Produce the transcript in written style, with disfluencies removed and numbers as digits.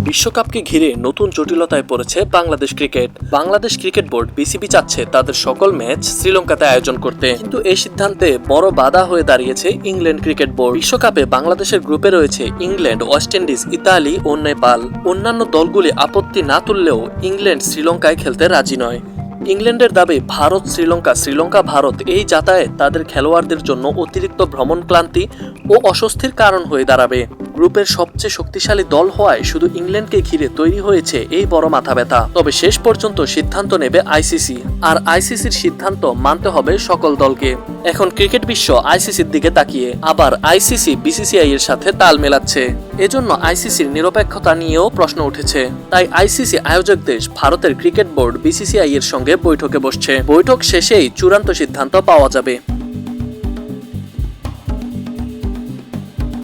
বিশ্বকাপকে ঘিরে নতুন জটিলতায় পড়েছে Bangladesh cricket. Bangladesh cricket board BCB চাচ্ছে তাদের সকল ম্যাচ শ্রীলঙ্কাতে আয়োজন করতে, কিন্তু এই সিদ্ধান্তে বড় বাধা হয়ে দাঁড়িয়েছে ইংল্যান্ড ক্রিকেট বোর্ড। বিশ্বকাপে বাংলাদেশের গ্রুপে রয়েছে ইংল্যান্ড, ওয়েস্ট ইন্ডিজ, ইতালি ও নেপাল। অন্যান্য দলগুলি আপত্তি না তুললেও ইংল্যান্ড শ্রীলঙ্কায় খেলতে রাজি নয়। ইংল্যান্ডের দাবি ভারত শ্রীলঙ্কা, শ্রীলঙ্কা ভারত এই যাতায়াত তাদের খেলোয়াড়দের জন্য অতিরিক্ত ভ্রমণ ক্লান্তি ও অস্বস্তির কারণ হয়ে দাঁড়াবে। গ্রুপের সবচেয়ে শক্তিশালী দল হওয়ায় শুধু ইংল্যান্ডকে ঘিরে তৈরি হয়েছে এই বড় মাথা ব্যথা। তবে শেষ পর্যন্ত সিদ্ধান্ত নেবে আইসিসি, আর আইসিসির সিদ্ধান্ত মানতে হবে সকল দলকে। এখন ক্রিকেট বিশ্ব আইসিসির দিকে তাকিয়ে, আবার আইসিসি বিসিসিআই এর সাথে তাল মেলাচ্ছে। এজন্য আইসিসির নিরপেক্ষতা নিয়েও প্রশ্ন উঠেছে। তাই আইসিসি আয়োজক দেশ ভারতের ক্রিকেট বোর্ড বিসিসিআই এর সঙ্গে বৈঠকে বসছে। বৈঠক শেষেই চূড়ান্ত সিদ্ধান্ত পাওয়া যাবে।